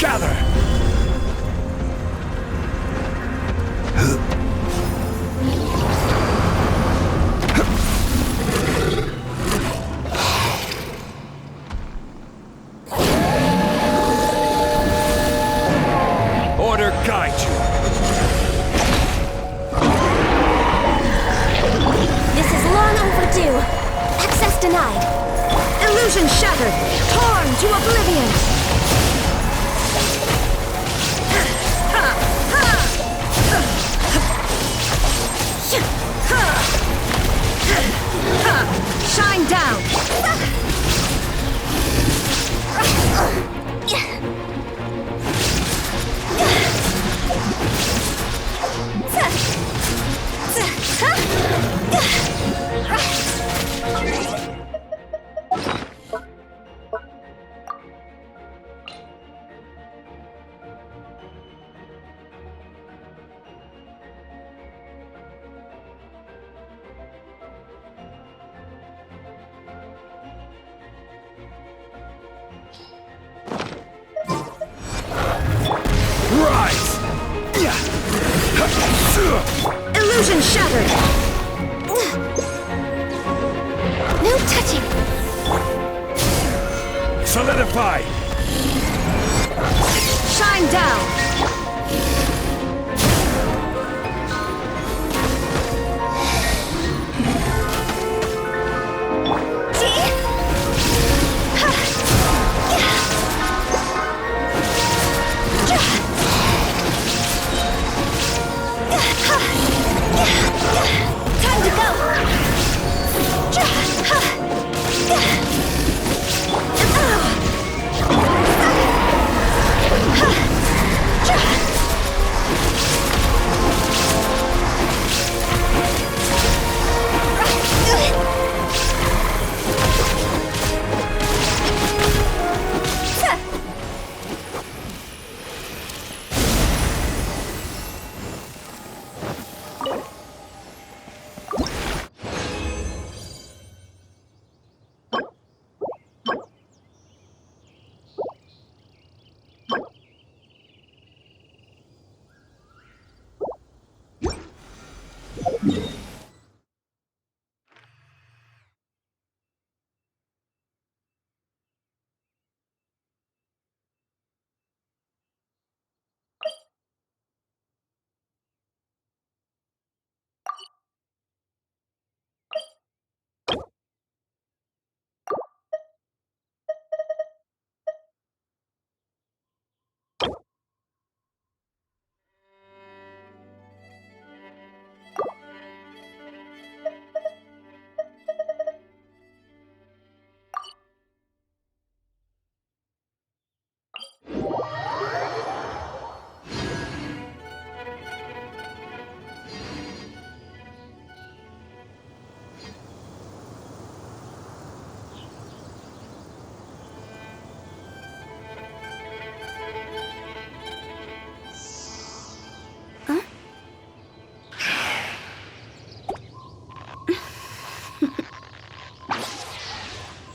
Gather! Order guide you. This is long overdue. Access denied. Illusion shattered. Torn to oblivion. Shine down. Rise! Illusion shattered. No touching. Solidify! Shine down. Time to go.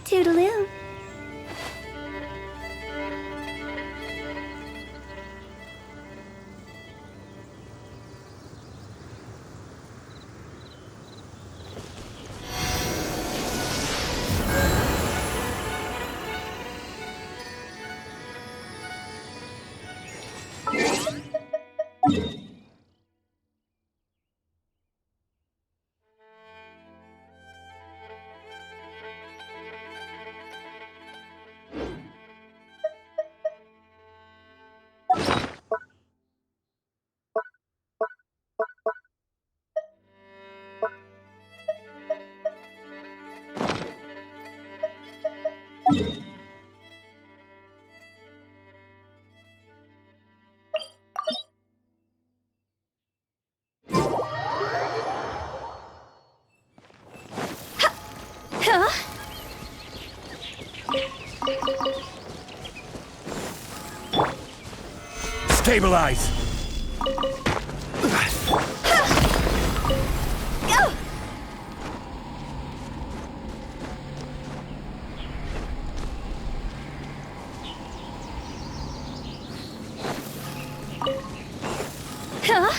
Toodaloo. Stabilize! Go! Huh?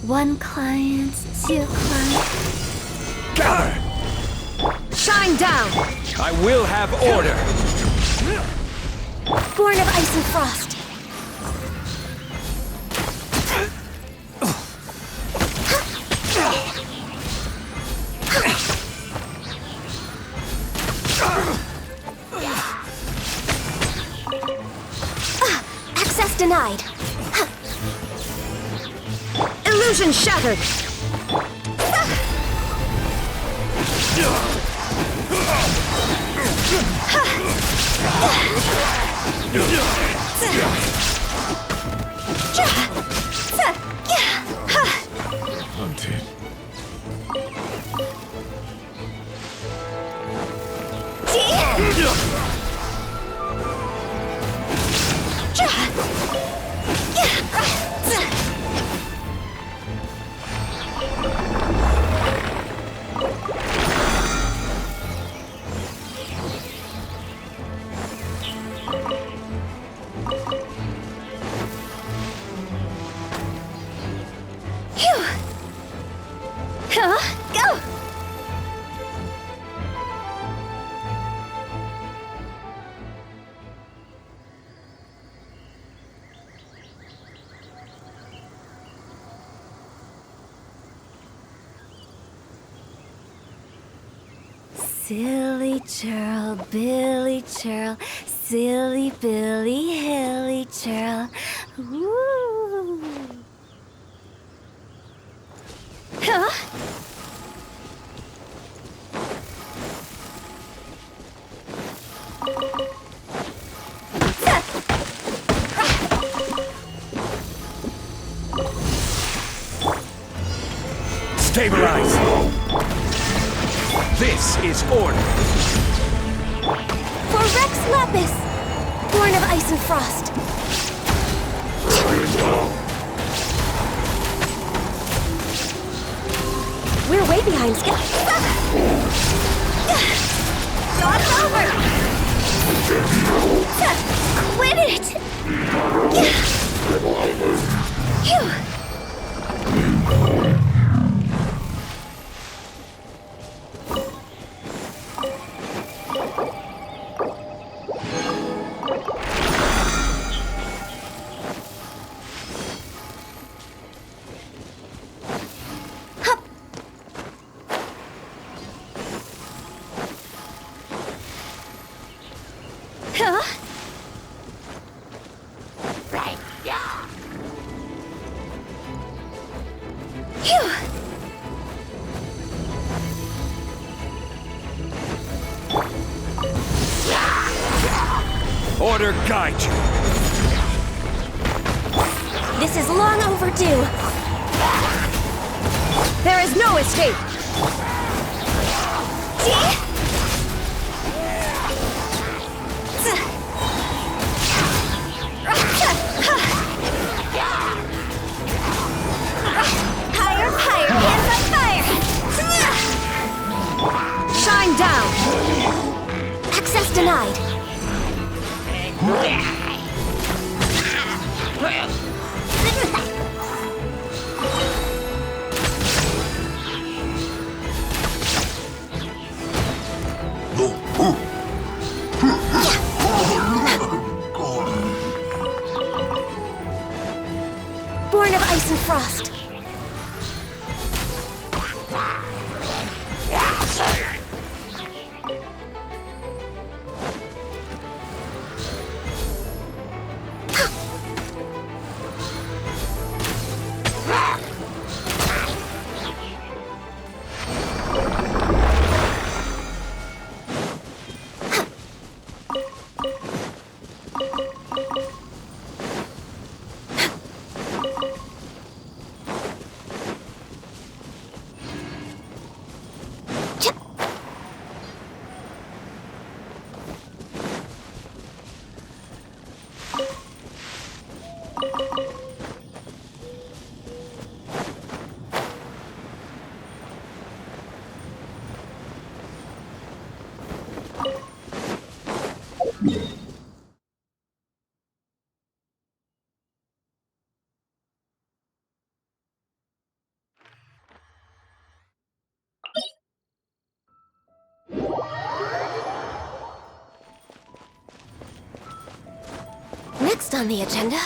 One client, two clients. Gather! Shine down! I will have order! Born of ice and frost. Access denied. Illusion shattered. Hunted. Go! Silly churl, Billy churl, silly Billy, hilly churl. Woo! Huh? Stabilize! This is order! For Rex Lapis! Born of ice and frost. We're way behind schedule. Shot's over! Quit it! Phew! Huh? Right, yeah. Phew! Order guide you! This is long overdue. There is no escape. Higher, higher, hands on fire! Shine down! Access denied. Born of ice and frost. Next on the agenda...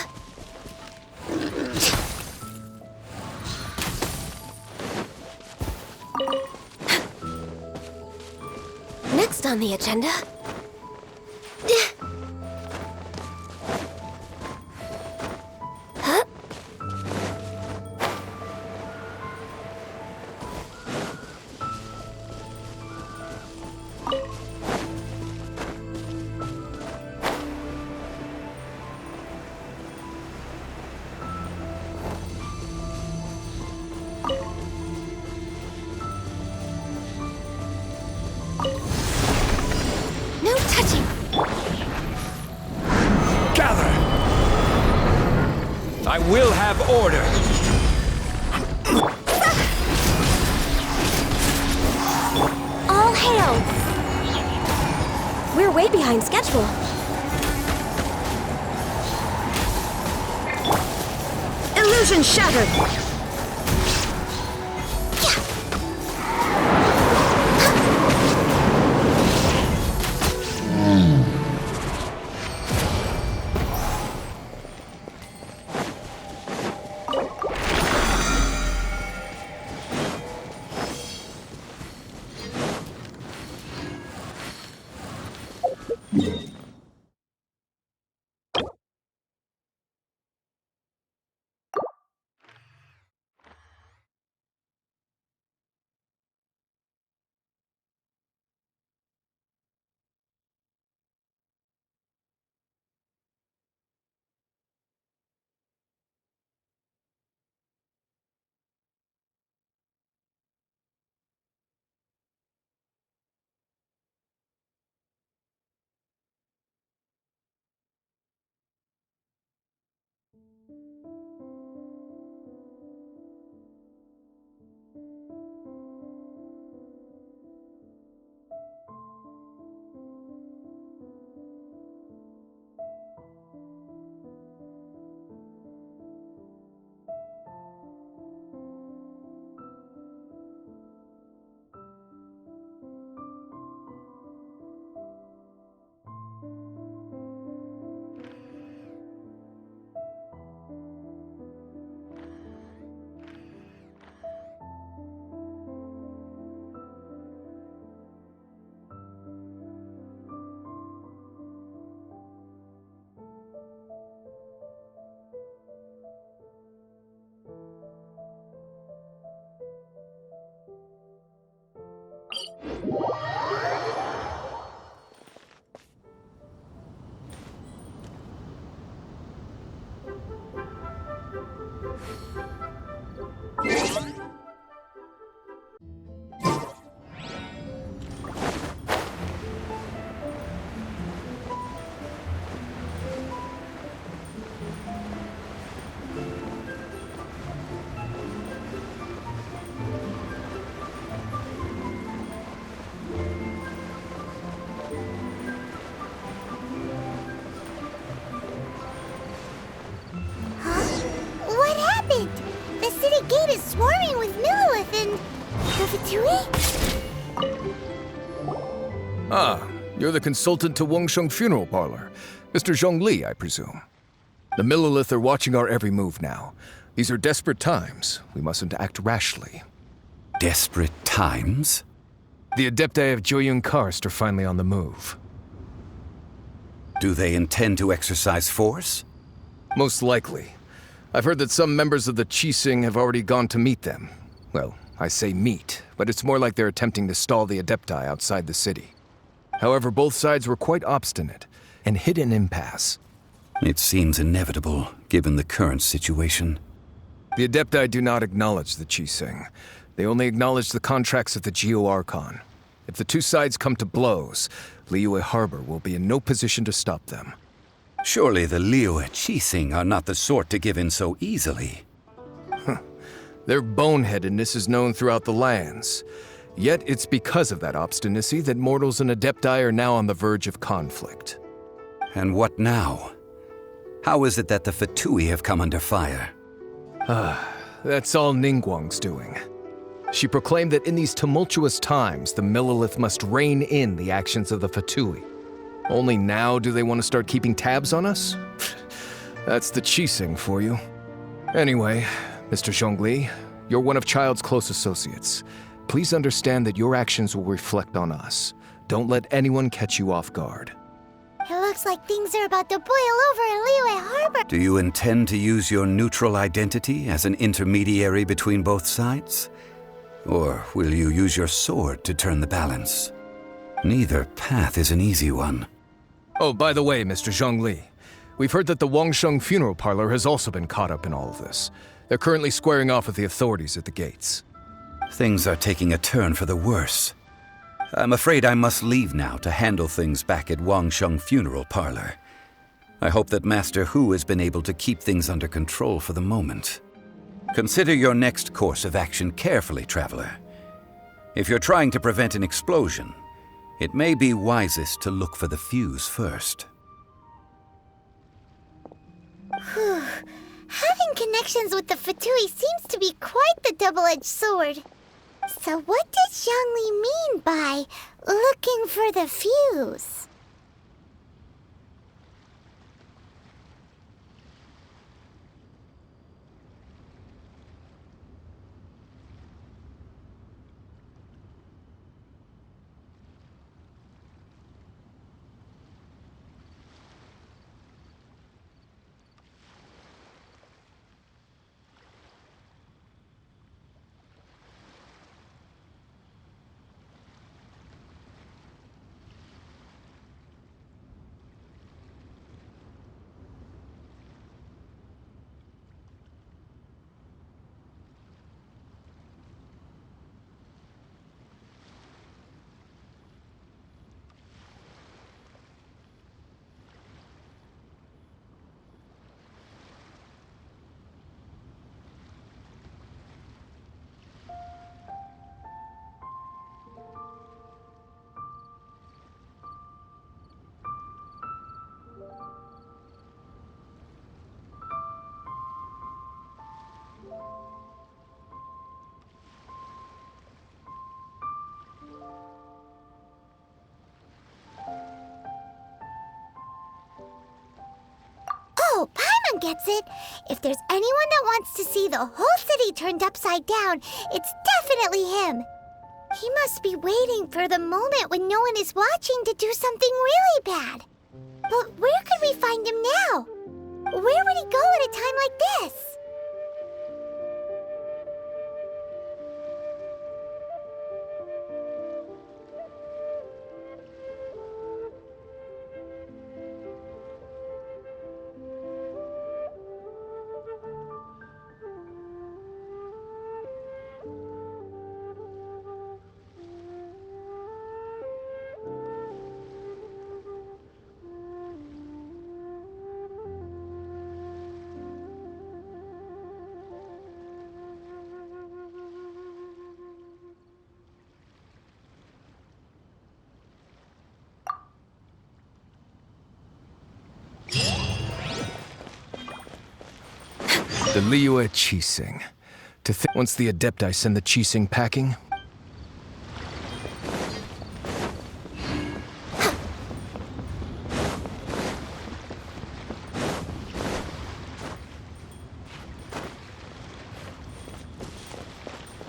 Next on the agenda... Huh? No touching! Gather! I will have order! All hail! We're way behind schedule. Illusion shattered! gate is swarming with Millilith and... Ratatouille? Ah, you're the consultant to Wangsheng Funeral Parlor. Mr. Zhongli, I presume. The Millilith are watching our every move now. These are desperate times. We mustn't act rashly. Desperate times? The Adepti of Joyun Karst are finally on the move. Do they intend to exercise force? Most likely. I've heard that some members of the Qixing have already gone to meet them. Well, I say meet, but it's more like they're attempting to stall the Adepti outside the city. However, both sides were quite obstinate and hit an impasse. It seems inevitable, given the current situation. The Adepti do not acknowledge the Qixing. They only acknowledge the contracts of the Geo-Archon. If the two sides come to blows, Liyue Harbor will be in no position to stop them. Surely the Liyue Qixing are not the sort to give in so easily. Their boneheadedness is known throughout the lands. Yet it's because of that obstinacy that mortals and Adepti are now on the verge of conflict. And what now? How is it that the Fatui have come under fire? That's all Ningguang's doing. She proclaimed that in these tumultuous times, the Millilith must rein in the actions of the Fatui. Only now do they want to start keeping tabs on us? That's the Qixing for you. Anyway, Mr. Zhongli, you're one of Child's close associates. Please understand that your actions will reflect on us. Don't let anyone catch you off guard. It looks like things are about to boil over in Liyue Harbor. Do you intend to use your neutral identity as an intermediary between both sides? Or will you use your sword to turn the balance? Neither path is an easy one. Oh, by the way, Mr. Zhongli, we've heard that the Wangsheng funeral parlor has also been caught up in all of this. They're currently squaring off with the authorities at the gates. Things are taking a turn for the worse. I'm afraid I must leave now to handle things back at Wangsheng Funeral Parlor. I hope that Master Hu has been able to keep things under control for the moment. Consider your next course of action carefully, Traveler. If you're trying to prevent an explosion, it may be wisest to look for the fuse first. Having connections with the Fatui seems to be quite the double-edged sword. So what does Zhongli mean by looking for the fuse? Oh, Paimon gets it. If there's anyone that wants to see the whole city turned upside down, it's definitely him. He must be waiting for the moment when no one is watching to do something really bad. But where could we find him now? Where would he go at a time like this? The Liyue Qixing. Once the Adepti send the Qixing packing,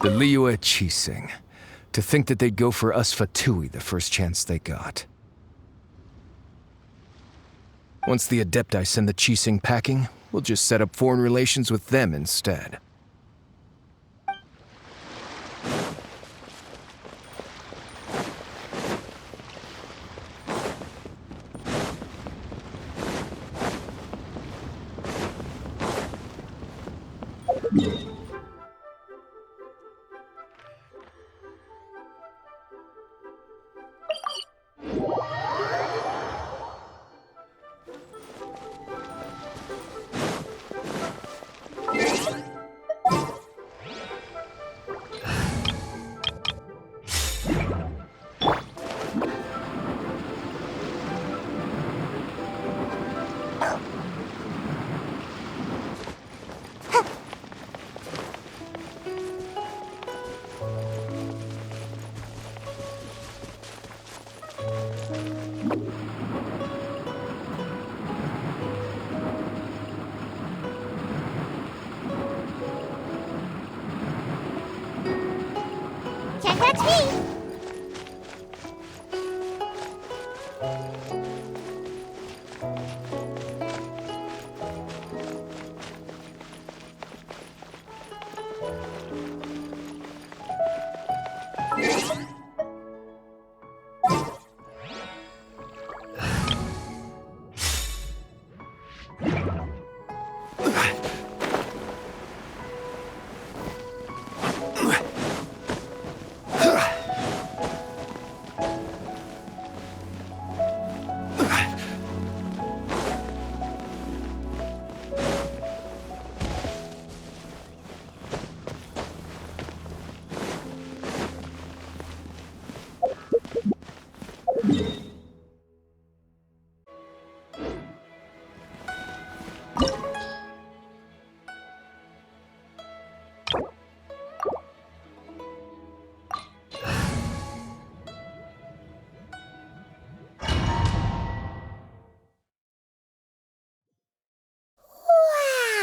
the Liyue Qixing. To think that they'd go for us Fatui the first chance they got. Once the Adepti send the Qixing packing, we'll just set up foreign relations with them instead. Can't catch me!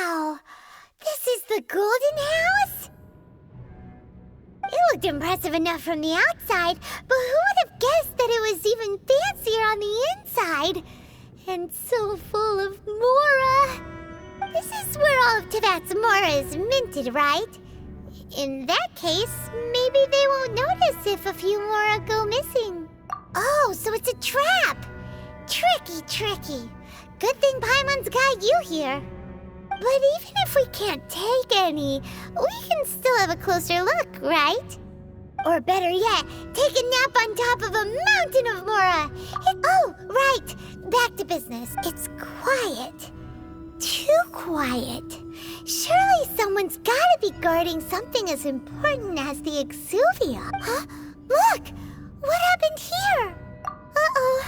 Wow! This is the Golden House? It looked impressive enough from the outside, but who would have guessed that it was even fancier on the inside? And so full of Mora. This is where all of Teyvat's Mora is minted, right? In that case, maybe they won't notice if a few Mora go missing. Oh, so it's a trap! Tricky, tricky. Good thing Paimon's got you here. But even if we can't take any, we can still have a closer look, right? Or better yet, take a nap on top of a mountain of Mora. Oh, right. Back to business. It's quiet. Too quiet. Surely someone's gotta be guarding something as important as the Exuvia. Huh? Look! What happened here? Uh-oh.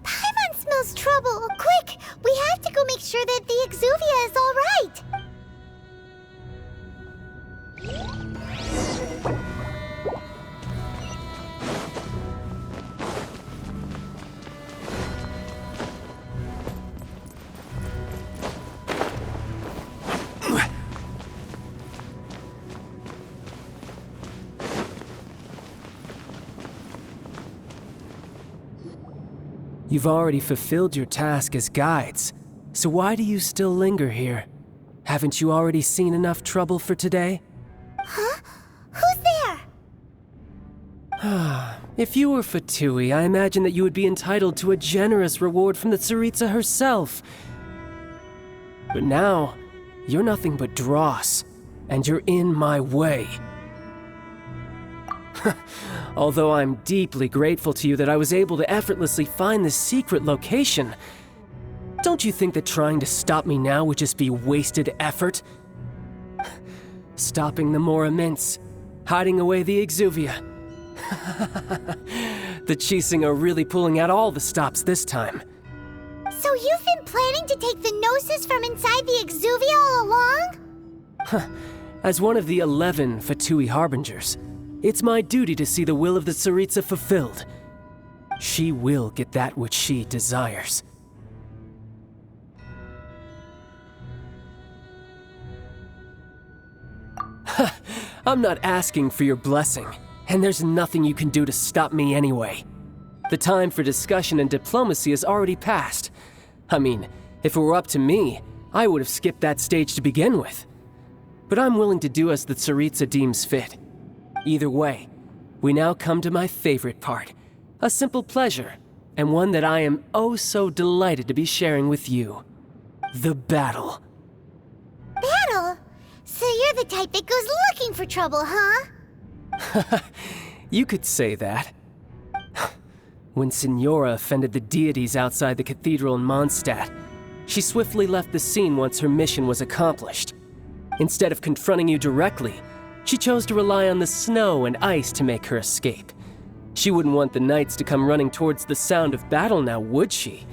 Paimon smells trouble. Quick! We have to go make sure that the Exuvia is all right. You've already fulfilled your task as guides, so why do you still linger here? Haven't you already seen enough trouble for today? Huh? Who's there? If you were Fatui, I imagine that you would be entitled to a generous reward from the Tsaritsa herself. But now, you're nothing but dross, and you're in my way. Although I'm deeply grateful to you that I was able to effortlessly find this secret location, don't you think that trying to stop me now would just be wasted effort? Stopping the Mora Mints, hiding away the Exuvia. The Chising are really pulling out all the stops this time. So you've been planning to take the Gnosis from inside the Exuvia all along? As one of the 11 Fatui Harbingers, it's my duty to see the will of the Tsaritsa fulfilled. She will get that which she desires. I'm not asking for your blessing, and there's nothing you can do to stop me anyway. The time for discussion and diplomacy has already passed. I mean, if it were up to me, I would have skipped that stage to begin with. But I'm willing to do as the Tsaritsa deems fit. Either way, we now come to my favorite part. A simple pleasure, and one that I am oh so delighted to be sharing with you. The battle. Battle? So you're the type that goes looking for trouble, huh? You could say that. When Signora offended the deities outside the cathedral in Mondstadt, she swiftly left the scene once her mission was accomplished. Instead of confronting you directly, she chose to rely on the snow and ice to make her escape. She wouldn't want the knights to come running towards the sound of battle now, would she?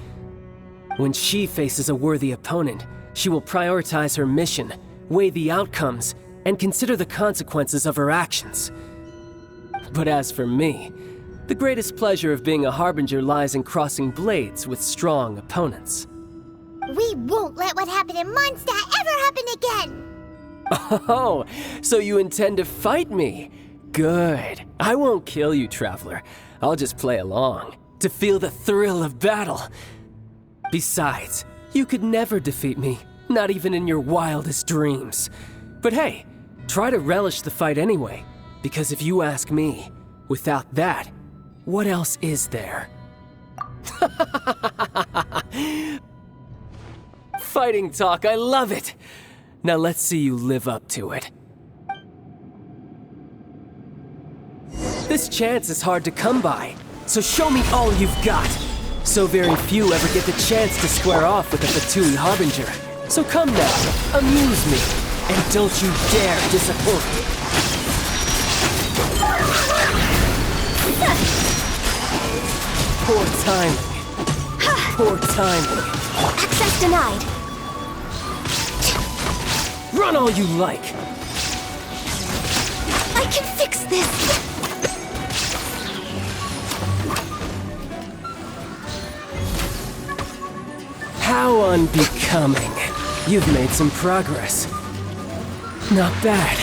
When she faces a worthy opponent, she will prioritize her mission, weigh the outcomes, and consider the consequences of her actions. But as for me, the greatest pleasure of being a harbinger lies in crossing blades with strong opponents. We won't let what happened in Mondstadt ever happen again! Oh, so you intend to fight me? Good. I won't kill you, Traveler. I'll just play along, to feel the thrill of battle. Besides, you could never defeat me, not even in your wildest dreams. But hey, try to relish the fight anyway, because if you ask me, without that, what else is there? Fighting talk, I love it! Now let's see you live up to it. This chance is hard to come by, so show me all you've got. So very few ever get the chance to square off with the Fatui Harbinger. So come now, amuse me, and don't you dare disappoint. Poor timing. Poor timing. Access denied. Run all you like. I can fix this. How unbecoming. You've made some progress. Not bad.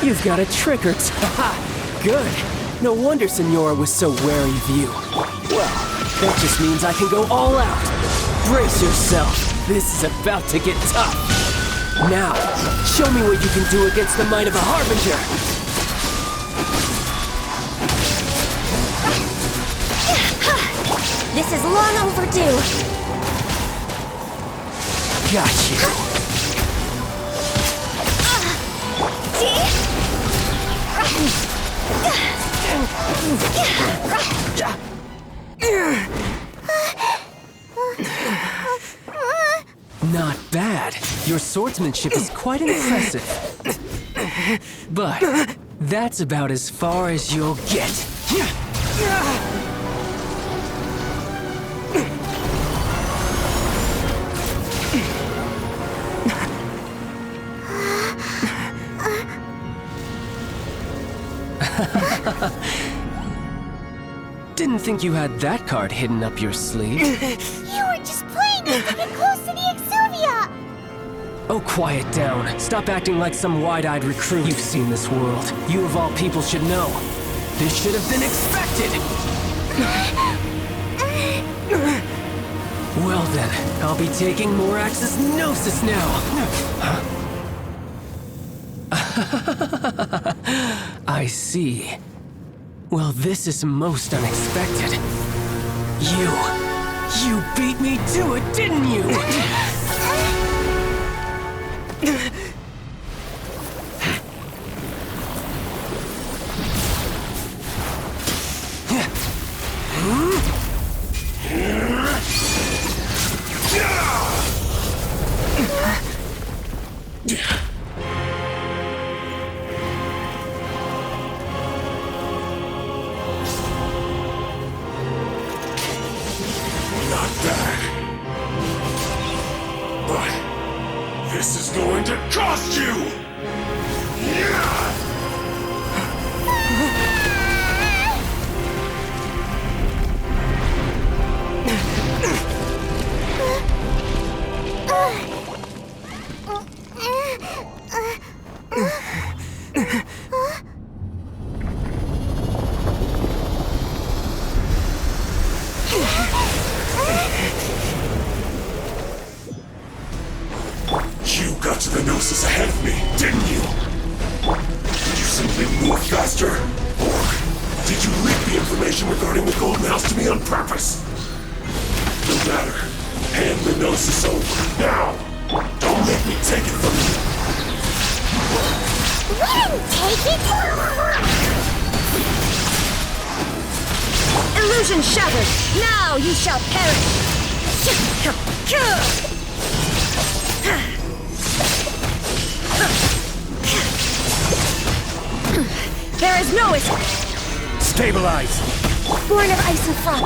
You've got a trick or two. Ha! Good. No wonder Senora was so wary of you. Well, that just means I can go all out. Brace yourself. This is about to get tough. Now, show me what you can do against the might of a Harbinger. This is long overdue. Got you. Not bad. Your swordsmanship is quite impressive. But that's about as far as you'll get. Didn't think you had that card hidden up your sleeve. You were just playing us to get close to the Exuvia! Oh, quiet down. Stop acting like some wide-eyed recruit. You've seen this world. You of all people should know. This should have been expected! Well then, I'll be taking more Axis Gnosis now. I see. Well, this is most unexpected. You beat me to it, didn't you? Not bad. But this is going to cost you! You got to the Gnosis ahead of me, didn't you? Did you simply move faster? Or did you leak the information regarding the Golden House to me on purpose? No matter. Hand the Gnosis over, now! Don't make me take it from you! We didn't take it! Illusion shattered. Now you shall perish. There is no escape. Stabilize! Born of ice and frost.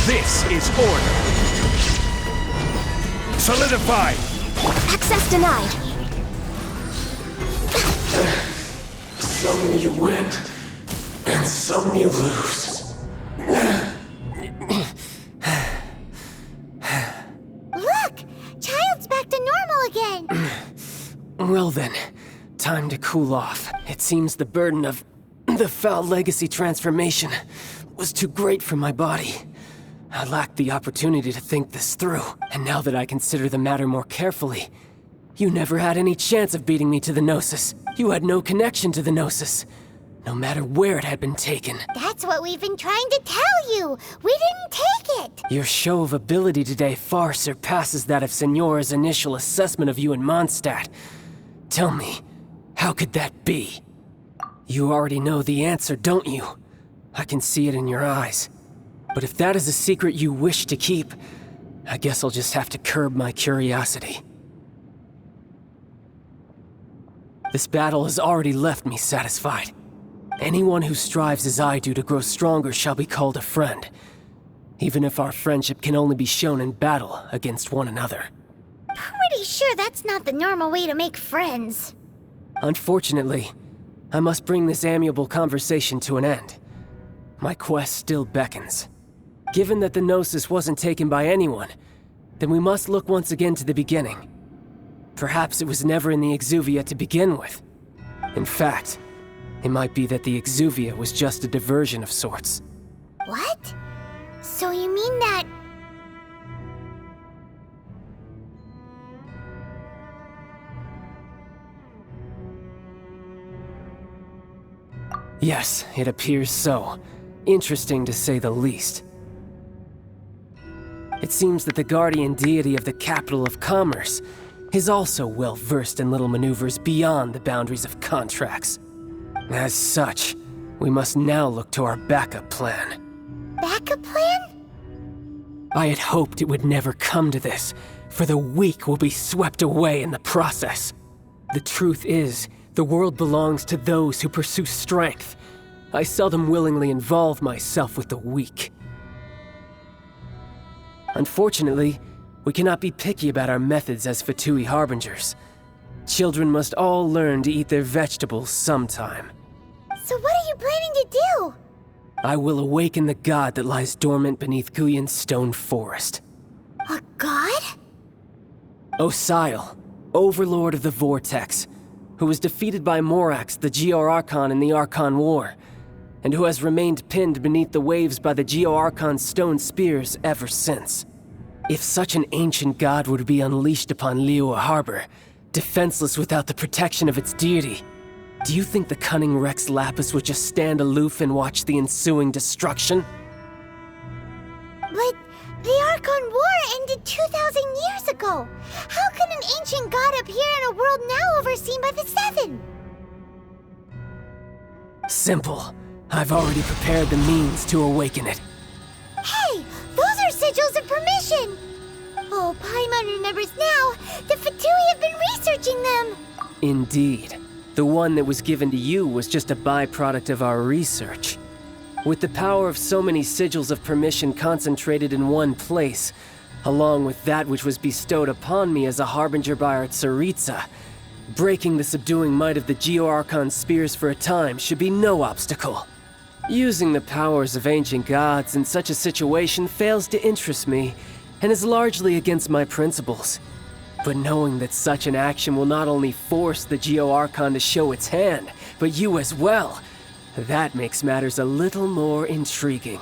This is order! Solidify! Access denied. Some you win, and some you lose. cool off. It seems the burden of the foul legacy transformation was too great for my body. I lacked the opportunity to think this through, and now that I consider the matter more carefully, you never had any chance of beating me to the Gnosis. You had no connection to the Gnosis, no matter where it had been taken. That's what we've been trying to tell you. We didn't take it. Your show of ability today far surpasses that of Signora's initial assessment of you in Mondstadt. Tell me, how could that be? You already know the answer, don't you? I can see it in your eyes. But if that is a secret you wish to keep, I guess I'll just have to curb my curiosity. This battle has already left me satisfied. Anyone who strives as I do to grow stronger shall be called a friend, even if our friendship can only be shown in battle against one another. Pretty sure that's not the normal way to make friends. Unfortunately, I must bring this amiable conversation to an end. My quest still beckons. Given that the Gnosis wasn't taken by anyone, then we must look once again to the beginning. Perhaps it was never in the Exuvia to begin with. In fact, it might be that the Exuvia was just a diversion of sorts. What? So you mean that... Yes, it appears so. Interesting to say the least. It seems that the guardian deity of the capital of commerce is also well versed in little maneuvers beyond the boundaries of contracts. As such, we must now look to our backup plan. Backup plan? I had hoped it would never come to this, for the weak will be swept away in the process. The truth is, the world belongs to those who pursue strength. I seldom willingly involve myself with the weak. Unfortunately, we cannot be picky about our methods as Fatui Harbingers. Children must all learn to eat their vegetables sometime. So what are you planning to do? I will awaken the god that lies dormant beneath Guyon's stone forest. A god? Osile, overlord of the Vortex, who was defeated by Morax, the Geo-Archon in the Archon War, and who has remained pinned beneath the waves by the Geo-Archon's stone spears ever since. If such an ancient god were to be unleashed upon Liyue Harbor, defenseless without the protection of its deity, do you think the cunning Rex Lapis would just stand aloof and watch the ensuing destruction? But the Archon War ended 2,000 years ago. How can an ancient god appear in a world now overseen by the Seven? Simple. I've already prepared the means to awaken it. Hey, those are sigils of permission! Oh, Paimon remembers now. The Fatui have been researching them. Indeed. The one that was given to you was just a byproduct of our research. With the power of so many sigils of permission concentrated in one place, along with that which was bestowed upon me as a harbinger by our Tsaritsa, breaking the subduing might of the Geo-Archon spears for a time should be no obstacle. Using the powers of ancient gods in such a situation fails to interest me, and is largely against my principles. But knowing that such an action will not only force the Geo-Archon to show its hand, but you as well, that makes matters a little more intriguing.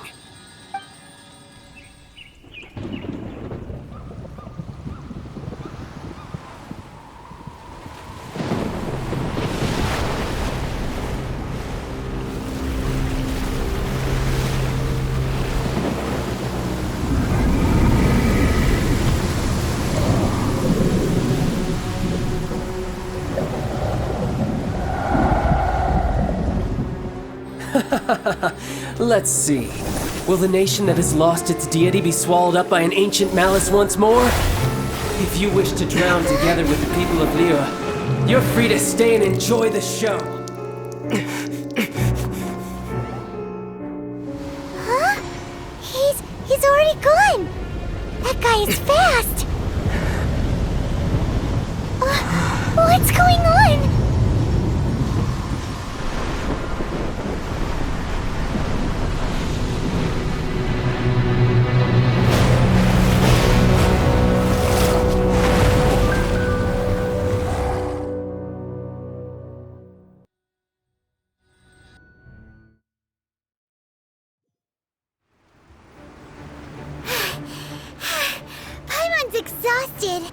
Let's see. Will the nation that has lost its deity be swallowed up by an ancient malice once more? If you wish to drown together with the people of Liyue, you're free to stay and enjoy the show. Huh? He's already gone. That guy is fast. What's going on?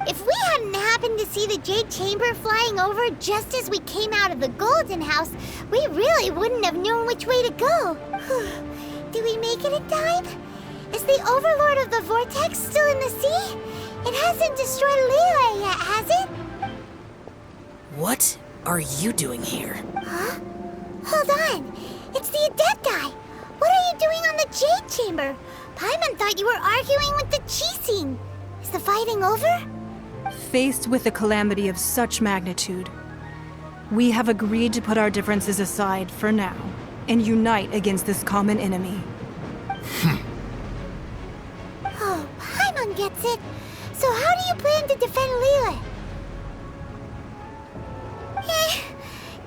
If we hadn't happened to see the Jade Chamber flying over just as we came out of the Golden House, we really wouldn't have known which way to go. Did we make it in time? Is the Overlord of the Vortex still in the sea? It hasn't destroyed Liyue yet, has it? What are you doing here? Huh? Hold on. It's the Adepti. What are you doing on the Jade Chamber? Paimon thought you were arguing with the Qixing. Is the fighting over? Faced with a calamity of such magnitude, we have agreed to put our differences aside for now and unite against this common enemy. Oh, Paimon gets it. So how do you plan to defend Liyue?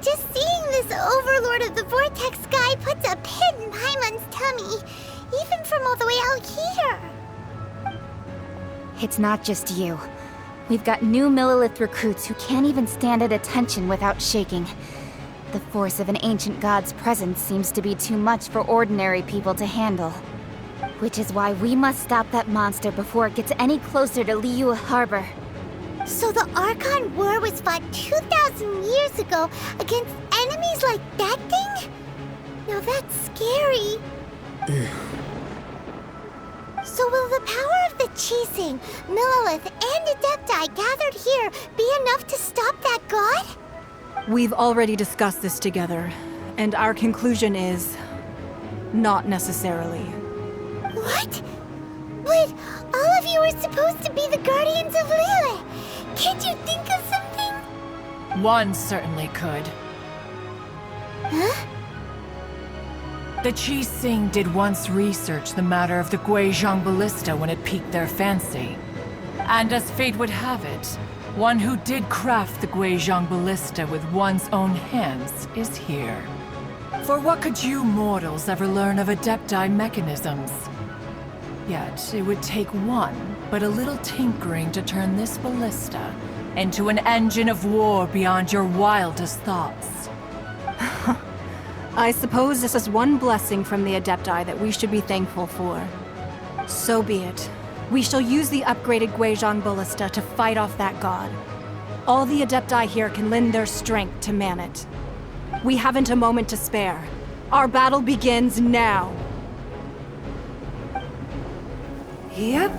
Just seeing this Overlord of the Vortex guy puts a pit in Paimon's tummy, even from all the way out here. It's not just you. We've got new Millilith recruits who can't even stand at attention without shaking. The force of an ancient god's presence seems to be too much for ordinary people to handle. Which is why we must stop that monster before it gets any closer to Liyue Harbor. So the Archon War was fought 2,000 years ago against enemies like that thing? Now that's scary. So will the power of the Qixing, Millilith, and Adepti gathered here be enough to stop that god? We've already discussed this together, and our conclusion is not necessarily. What? But all of you are supposed to be the guardians of Liyue. Can't you think of something? One certainly could. Huh? The Qixing did once research the matter of the Guizhong Ballista when it piqued their fancy. And as fate would have it, one who did craft the Guizhong Ballista with one's own hands is here. For what could you mortals ever learn of Adepti mechanisms? Yet, it would take one, but a little tinkering to turn this ballista into an engine of war beyond your wildest thoughts. I suppose this is one blessing from the Adepti that we should be thankful for. So be it. We shall use the upgraded Guizhong Ballista to fight off that god. All the Adepti here can lend their strength to man it. We haven't a moment to spare. Our battle begins now. Yep.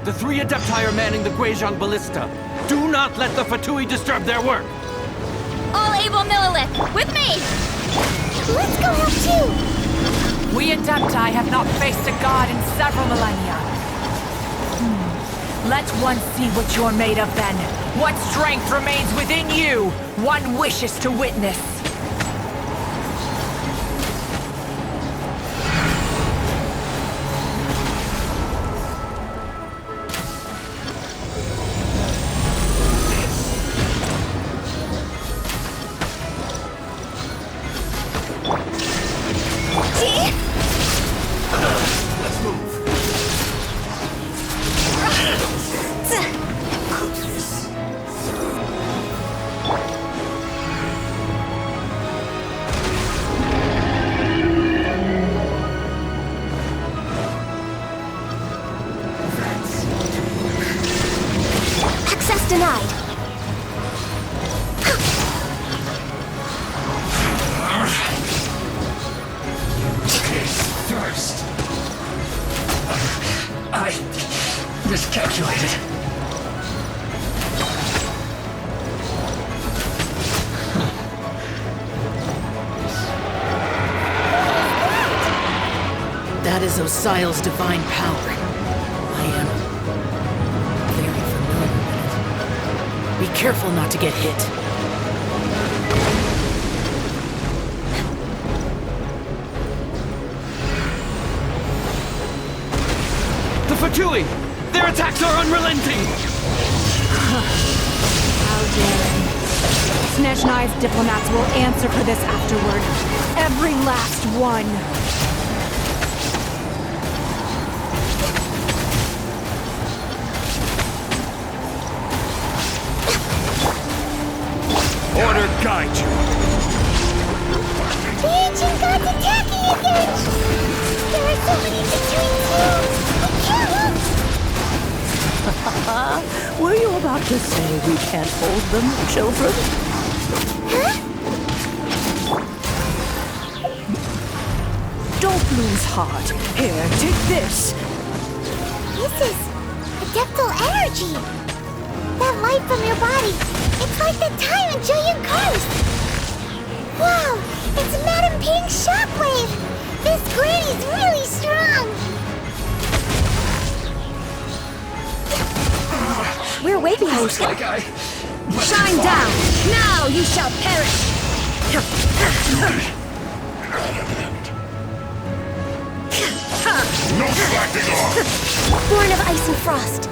The three Adepti are manning the Guizhong Ballista. Do not let the Fatui disturb their work! All able Millilith, with me! Let's go help too! We Adepti have not faced a god in several millennia. Let one see what you're made of then. What strength remains within you, one wishes to witness. Denied. miscalculated. That is Osial's divine power. I am very familiar with it. Be careful not to get hit. The Fatui! Their attacks are unrelenting! How dare. Snezhnai's diplomats will answer for this afterward. Every last one. Order guide you. The ancient god's attacking again! There are so many between too! Were you about to say we can't hold them, children? Huh? Don't lose heart. Here, take this. This is adeptal energy! That light from your body, it's like the time in Julian Curse! Wow, it's Madame Ping's shockwave! This granny's really strong! We're way behind. Shine down! Now you shall perish! No slacking off! Born of ice and frost.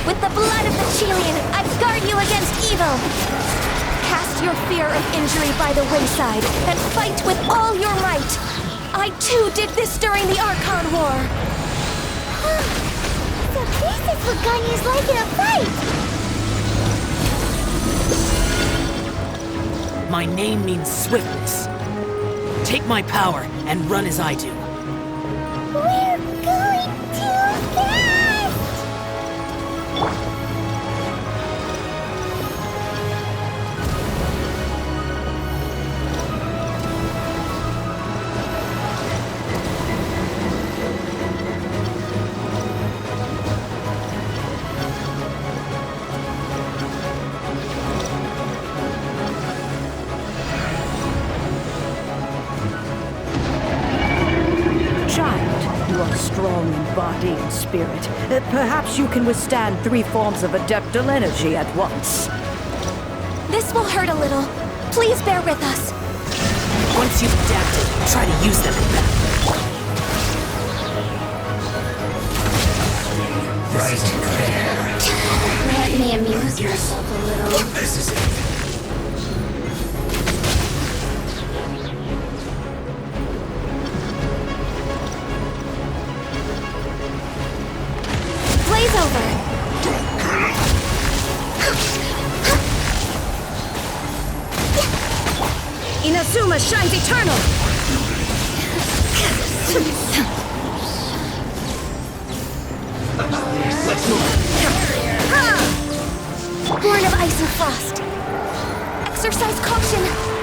With the blood of the Chelian, I guard you against evil! Cast your fear of injury by the wayside, and fight with all your might! I too did this during the Archon War! So this is what Ganya's like in a fight! My name means swiftness. Take my power and run as I do. We're going too fast! Child, you are strong in body and spirit. Perhaps you can withstand 3 forms of adeptal energy at once. This will hurt a little. Please bear with us. Once you've adapted, try to use them in battle. Let me amuse myself a little. This is it. Blaze over! Inazuma shines eternal! Let's move! Born of ice and frost. Exercise caution.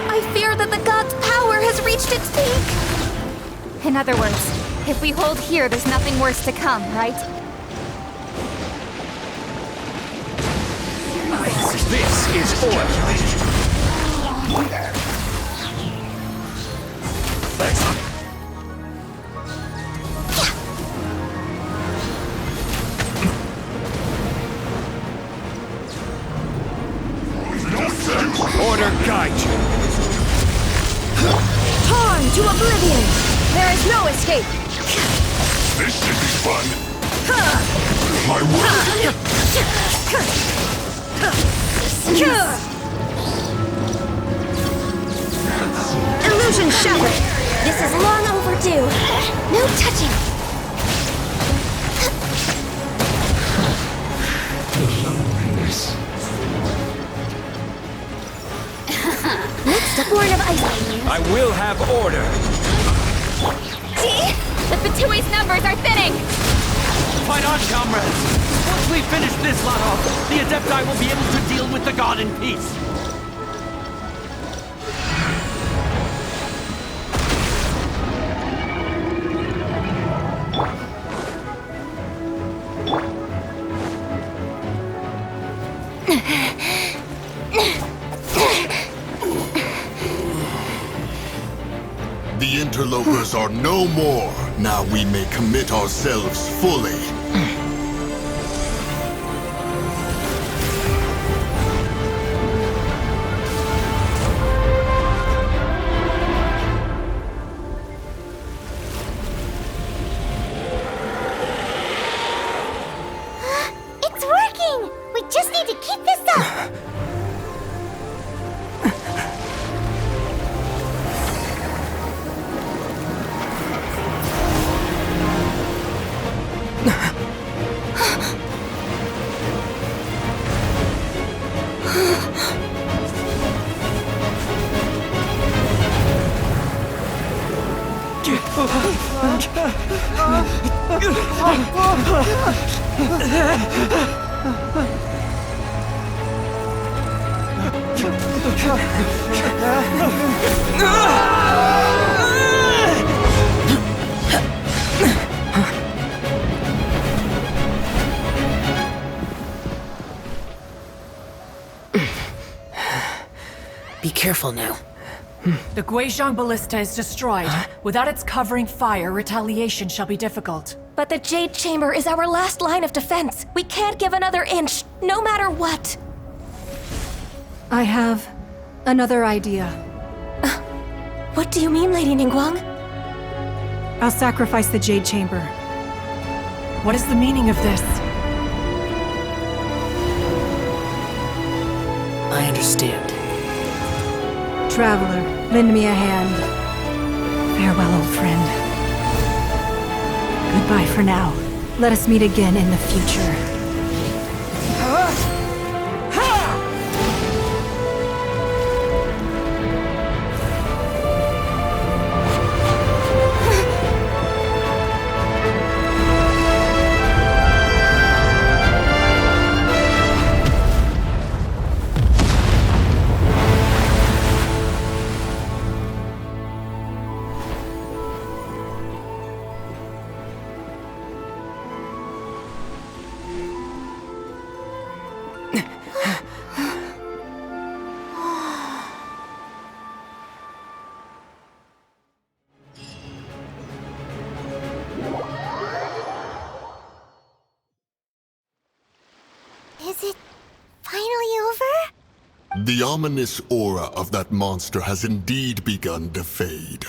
I fear that the god's power has reached its peak. In other words, if we hold here, there's nothing worse to come, right? This is order. Thanks. Order guide you. Torn to oblivion! There is no escape! This should be fun. My word. Illusion shattered! This is long overdue! No touching! Next up, Born of Ice. I will have order. See? The Fatui's numbers are thinning! Fight on, comrades! Once we finish this lot off, the Adepti will be able to deal with the god in peace. The interlopers are no more. Now we may commit ourselves fully. It's working! We just need to keep this up! Be careful now. The Guizhong Ballista is destroyed. Without its covering fire, retaliation shall be difficult. But the Jade Chamber is our last line of defense. We can't give another inch, no matter what. I have another idea. What do you mean, Lady Ningguang? I'll sacrifice the Jade Chamber. What is the meaning of this? I understand. Traveler, lend me a hand. Farewell, old friend. Goodbye for now. Let us meet again in the future. Is it finally over? The ominous aura of that monster has indeed begun to fade.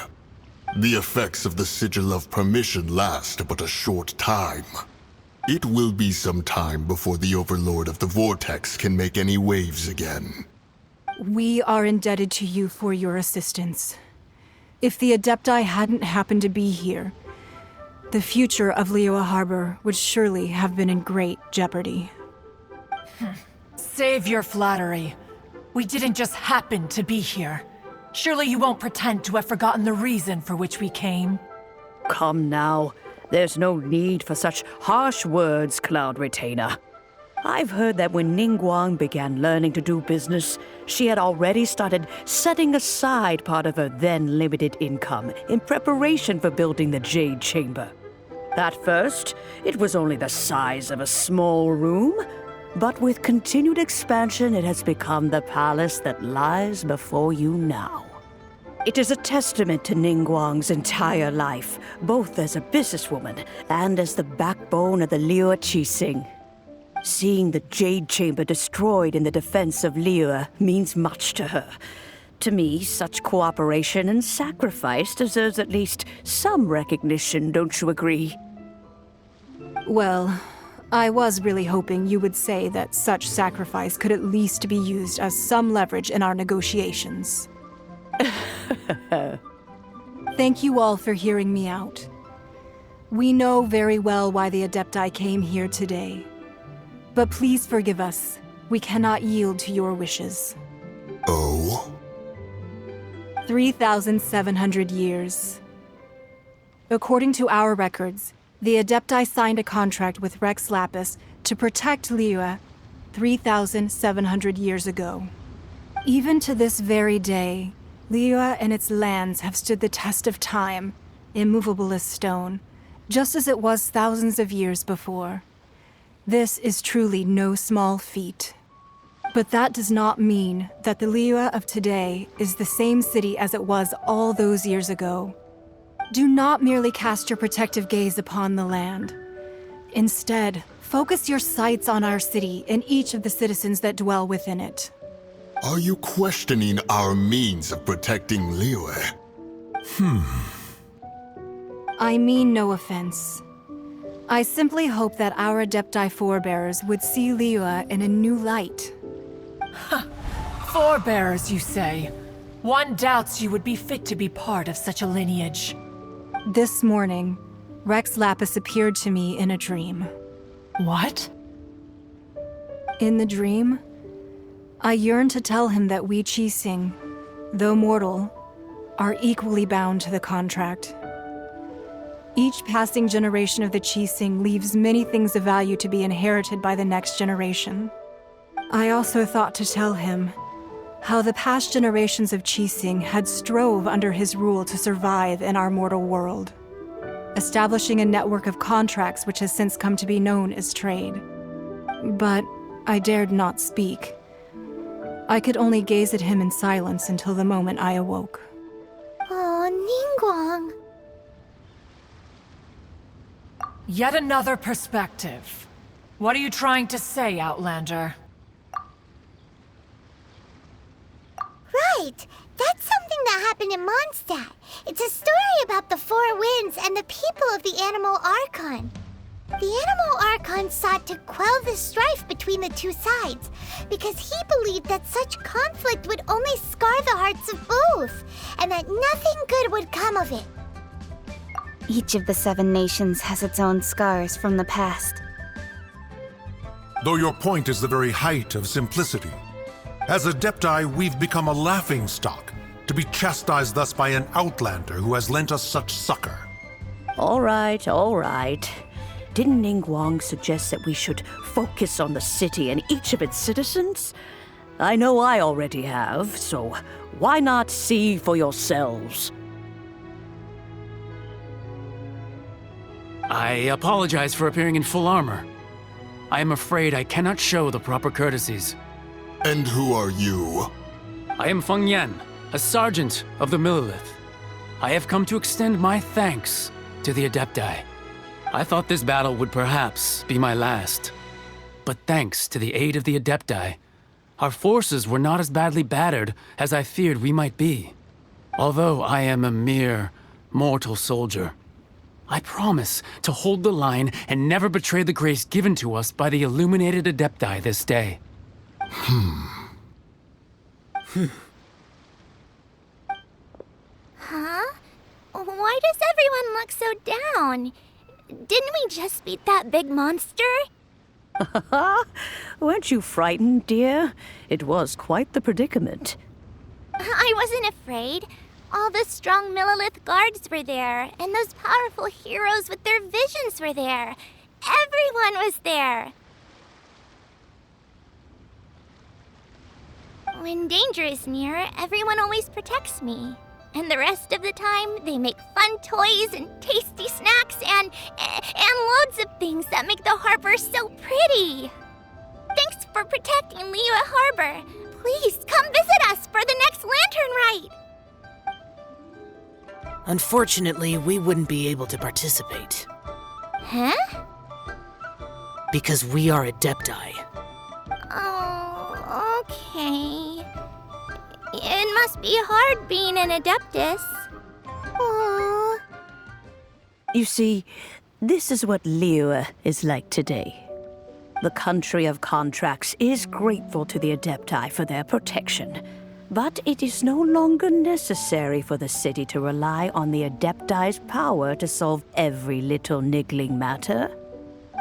The effects of the Sigil of Permission last but a short time. It will be some time before the Overlord of the Vortex can make any waves again. We are indebted to you for your assistance. If the Adepti hadn't happened to be here, the future of Liyue Harbor would surely have been in great jeopardy. Save your flattery. We didn't just happen to be here. Surely you won't pretend to have forgotten the reason for which we came. Come now. There's no need for such harsh words, Cloud Retainer. I've heard that when Ningguang began learning to do business, she had already started setting aside part of her then limited income in preparation for building the Jade Chamber. At first, it was only the size of a small room, but with continued expansion, it has become the palace that lies before you now. It is a testament to Ningguang's entire life, both as a businesswoman and as the backbone of the Liyue Qixing. Seeing the Jade Chamber destroyed in the defense of Liyue means much to her. To me, such cooperation and sacrifice deserves at least some recognition, don't you agree? Well, I was really hoping you would say that such sacrifice could at least be used as some leverage in our negotiations. Thank you all for hearing me out. We know very well why the Adepti came here today. But please forgive us. We cannot yield to your wishes. Oh? 3,700 years. According to our records, The Adepti signed a contract with Rex Lapis to protect Liyue 3,700 years ago. Even to this very day, Liyue and its lands have stood the test of time, immovable as stone, just as it was thousands of years before. This is truly no small feat. But that does not mean that the Liyue of today is the same city as it was all those years ago. Do not merely cast your protective gaze upon the land. Instead, focus your sights on our city and each of the citizens that dwell within it. Are you questioning our means of protecting Liyue? I mean no offense. I simply hope that our Adepti forebears would see Liyue in a new light. Forebearers, you say? One doubts you would be fit to be part of such a lineage. This morning, Rex Lapis appeared to me in a dream. What? In the dream, I yearned to tell him that we Qixing, though mortal, are equally bound to the contract. Each passing generation of the Qixing leaves many things of value to be inherited by the next generation. I also thought to tell him how the past generations of Qixing had strove under his rule to survive in our mortal world, establishing a network of contracts which has since come to be known as trade. But I dared not speak. I could only gaze at him in silence until the moment I awoke. Oh, Ningguang. Yet another perspective. What are you trying to say, Outlander? Right! That's something that happened in Mondstadt. It's a story about the Four Winds and the people of the Animal Archon. The Animal Archon sought to quell the strife between the two sides, because he believed that such conflict would only scar the hearts of both, and that nothing good would come of it. Each of the 7 nations has its own scars from the past. Though your point is the very height of simplicity. As Adepti, we've become a laughingstock, to be chastised thus by an outlander who has lent us such succor. All right, all right. Didn't Ningguang suggest that we should focus on the city and each of its citizens? I know I already have, so why not see for yourselves? I apologize for appearing in full armor. I am afraid I cannot show the proper courtesies. And who are you? I am Feng Yan, a sergeant of the Millelith. I have come to extend my thanks to the Adepti. I thought this battle would perhaps be my last. But thanks to the aid of the Adepti, our forces were not as badly battered as I feared we might be. Although I am a mere mortal soldier, I promise to hold the line and never betray the grace given to us by the illuminated Adepti this day. Huh? Why does everyone look so down? Didn't we just beat that big monster? Weren't you frightened, dear? It was quite the predicament. I wasn't afraid. All the strong Millelith guards were there, and those powerful heroes with their visions were there. Everyone was there. When danger is near, everyone always protects me. And the rest of the time, they make fun toys and tasty snacks and loads of things that make the harbor so pretty. Thanks for protecting Liyue Harbor. Please come visit us for the next lantern rite. Unfortunately, we wouldn't be able to participate. Huh? Because we are Adepti. Oh, okay. It must be hard being an Adeptus. Aww. You see, this is what Liyue is like today. The country of contracts is grateful to the Adepti for their protection, but it is no longer necessary for the city to rely on the Adepti's power to solve every little niggling matter.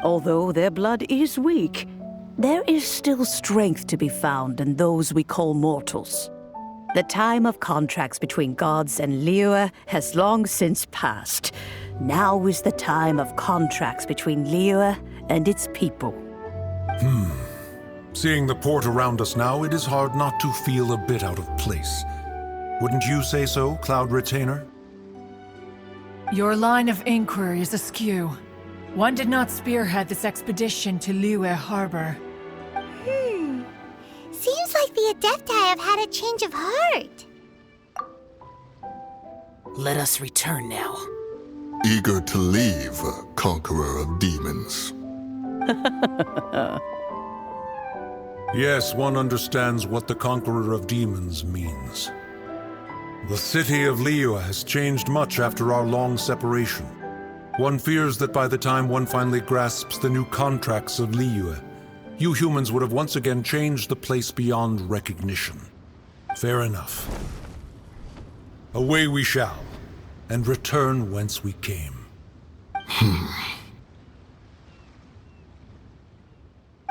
Although their blood is weak, there is still strength to be found in those we call mortals. The time of contracts between gods and Liyue has long since passed. Now is the time of contracts between Liyue and its people. Seeing the port around us now, it is hard not to feel a bit out of place. Wouldn't you say so, Cloud Retainer? Your line of inquiry is askew. One did not spearhead this expedition to Liyue Harbor. Seems like the Adepti have had a change of heart. Let us return now. Eager to leave, Conqueror of Demons. Yes, one understands what the Conqueror of Demons means. The city of Liyue has changed much after our long separation. One fears that by the time one finally grasps the new contracts of Liyue, you humans would have once again changed the place beyond recognition. Fair enough. Away we shall, and return whence we came.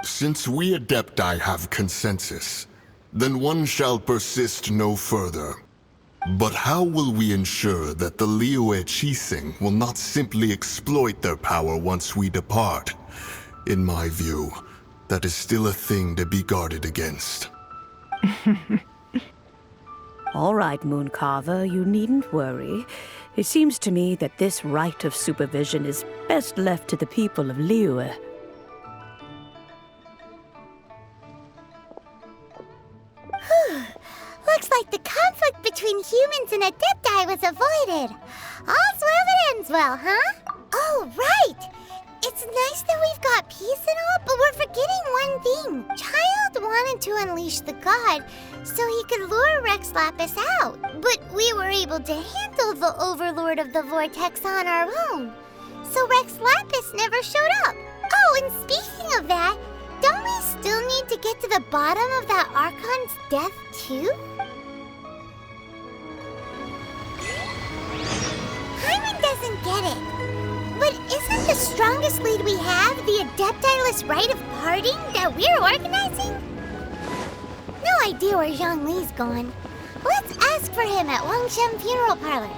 Since we Adepti have consensus, then one shall persist no further. But how will we ensure that the Liyue Qixing will not simply exploit their power once we depart? In my view, that is still a thing to be guarded against. All right, Mooncarver, you needn't worry. It seems to me that this right of supervision is best left to the people of Liyue. Looks like the conflict between humans and Adepti was avoided. All's well that ends well, huh? Oh, right! It's nice that we've got peace and all, but we're forgetting one thing. Child wanted to unleash the god so he could lure Rex Lapis out. But we were able to handle the Overlord of the Vortex on our own. So Rex Lapis never showed up. Oh, and speaking of that, don't we still need to get to the bottom of that Archon's death, too? Hyman doesn't get it. But isn't the strongest lead we have the Adepti-less rite of parting that we're organizing? No idea where Zhongli's gone. Let's ask for him at Wangshen Funeral Parlor.